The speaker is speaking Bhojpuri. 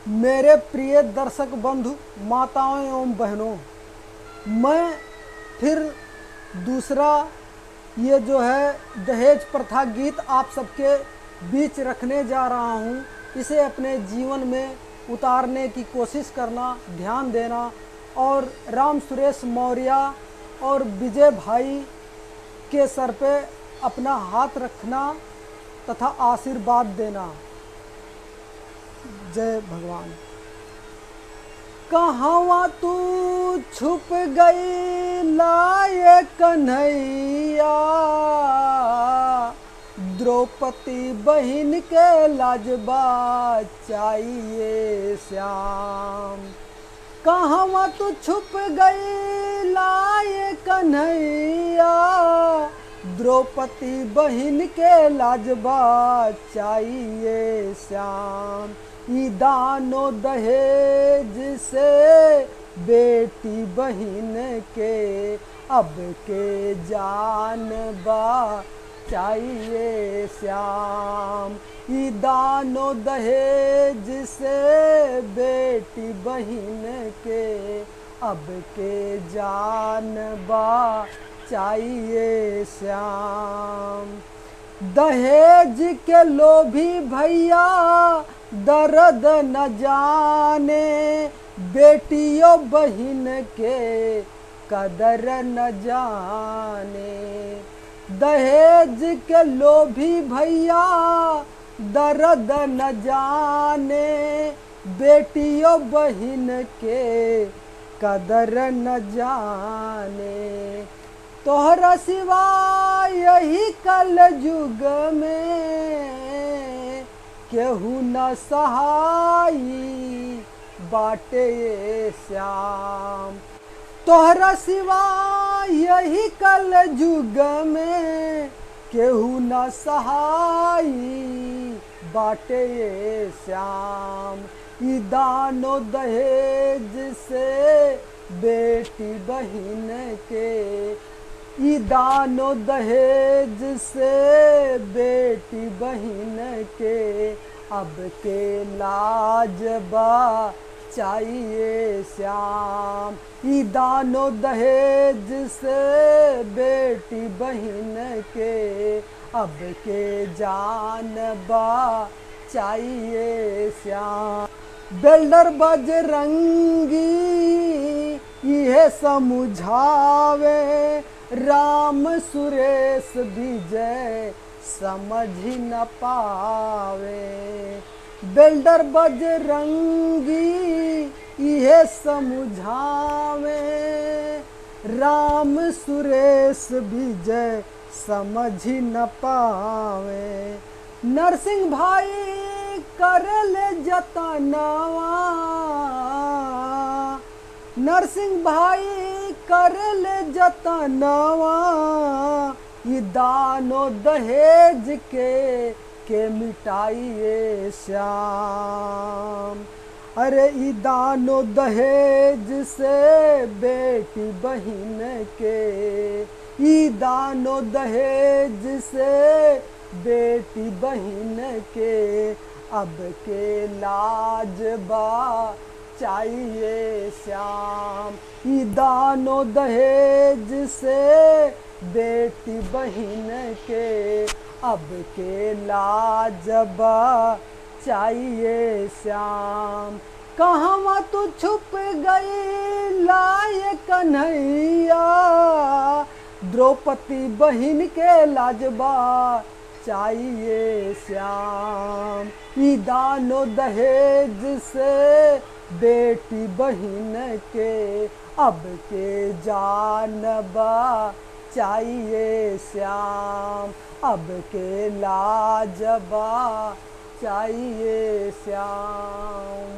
मेरे प्रिय दर्शक बंधु, माताओं एवं बहनों, मैं फिर दूसरा ये जो है दहेज प्रथा गीत आप सबके बीच रखने जा रहा हूँ। इसे अपने जीवन में उतारने की कोशिश करना, ध्यान देना और राम सुरेश मौर्य और विजय भाई के सर पे अपना हाथ रखना तथा आशीर्वाद देना। जय भगवान। कहवा तू छुप गई लाए कन्हैया, द्रौपदी बहन के लाजबा चाहिए श्याम। कहवा तू छुप गई लाए कन्हैया, द्रौपदी बहन के लाजबा चाहिए श्याम। ई दानो दहेज से बेटी बहन के अब के जान बा चाहिए श्याम। ई दानो दहेज से बेटी बहन के अब के जान बा चाहिए श्याम। दहेज के लोभी भैया दर्द न जाने, बेटियों बहन के कदर न जाने। दहेज के लोभी भैया दर्द न जाने, बेटियों बहन के कदर न जाने। तोहरा सिवा यही कल युग में केहू न सहाई बाटे श्याम। तोहरा सिवा यही कल युग में केहू न सहाई बाटे श्याम। ई दानो दहेज से बेटी बहन के, ई दानो दहेज से बेटी बहन के अब के लाजबा चाहिए श्याम। ई दानो दहेज से बेटी बहन के अब के जानबा चाहिए श्याम। बेल्डर बजरंगी यह समझावे, राम सुरेश विजय समझ न पावे। बेल्डर बजरंगी यह समझावे, राम सुरेश विजय समझ न पावे। नरसिंह भाई कर ले जतनवा, नरसिंह भाई कर ले जतनवा। ये दानो दहेज के मिटाइए श्याम। अरे ई दानो दहेज से बेटी बहन के, ई दानो दहेज से बेटी बहन के अब के लाजबा चाहिए श्याम। ई दानो दहेज से बेटी बहन के अब के लाजबा चाहिए श्याम। कहवा तू छुप गई लाए कन्हैया, द्रौपदी बहन के लाजबा चाहिए श्याम। ई दानो दहेज से बेटी बहन के अब के जानबा चाहिए श्याम। अब के लाजबा चाहिए श्याम।